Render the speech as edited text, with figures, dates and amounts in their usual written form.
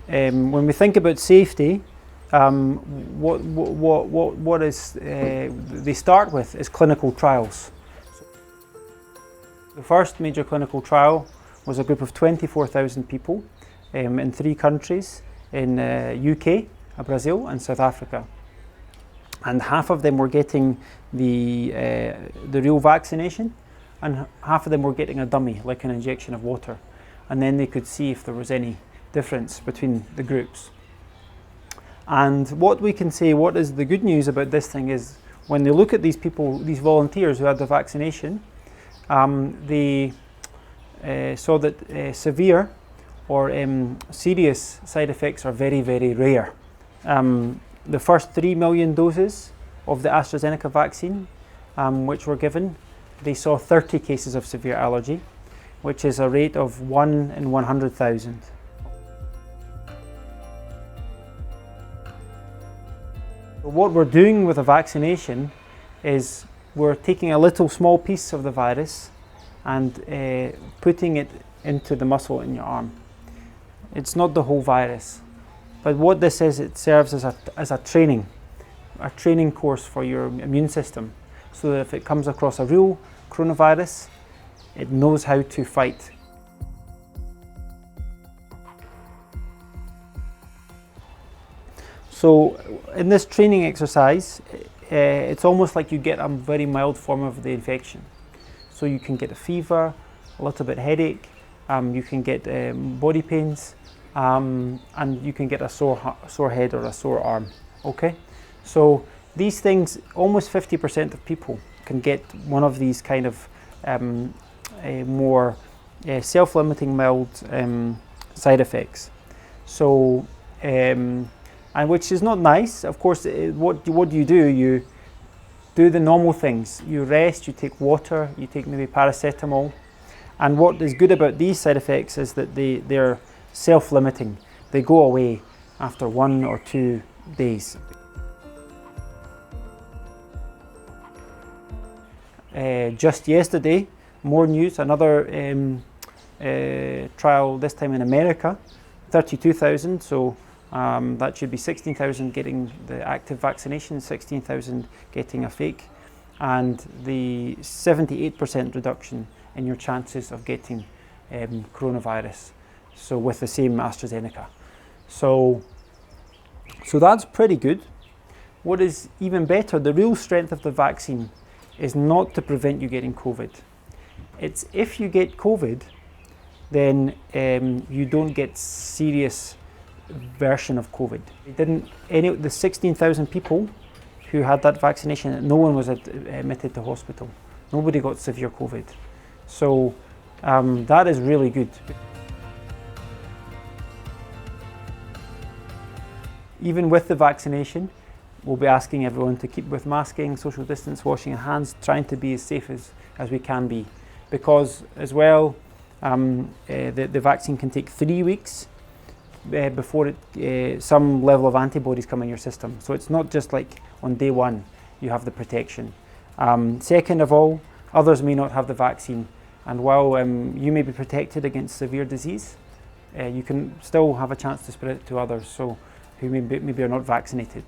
when we think about safety, they start with is clinical trials. The first major clinical trial was a group of 24,000 people in 3 countries, in UK, Brazil and South Africa. And half of them were getting the real vaccination, and half of them were getting a dummy, like an injection of water. And then they could see if there was any difference between the groups. And what we can say, what is the good news about this thing is, when they look at these people, these volunteers who had the vaccination, they saw that severe or serious side effects are very, very rare. The first 3 million doses of the Astra Zeneca vaccine, which were given, they saw 30 cases of severe allergy, which is a rate of 1 in 100,000. What we're doing with a vaccination is we're taking a little small piece of the virus and putting it into the muscle in your arm. It's not the whole virus, but what this is, it serves as a training course for your immune system, so that if it comes across a real coronavirus, it knows how to fight. So in this training exercise, it's almost like you get a very mild form of the infection. So you can get a fever, a little bit headache, you can get body pains, and you can get a sore head or a sore arm. Okay, so these things, almost 50% of people can get one of these kind of more self-limiting mild side effects. So, and which is not nice. Of course, what do? You do the normal things. You rest, you take water, you take maybe paracetamol. And what is good about these side effects is that they're self-limiting. They go away after 1 or 2 days. Just yesterday, more news, another trial, this time in America, 32,000, so that should be 16,000 getting the active vaccination, 16,000 getting a fake, and the 78% reduction in your chances of getting coronavirus, so with the same AstraZeneca. So that's pretty good. What is even better, the real strength of the vaccine is not to prevent you getting COVID. It's if you get COVID, then you don't get serious version of COVID. The 16,000 people who had that vaccination, no one was admitted to hospital. Nobody got severe COVID. So that is really good. Even with the vaccination, we'll be asking everyone to keep with masking, social distance, washing your hands, trying to be as safe as we can be. Because as well, the vaccine can take 3 weeks before some level of antibodies come in your system. So it's not just like on day 1 you have the protection. Second of all, others may not have the vaccine, and while you may be protected against severe disease, you can still have a chance to spread it to others, so who maybe are not vaccinated.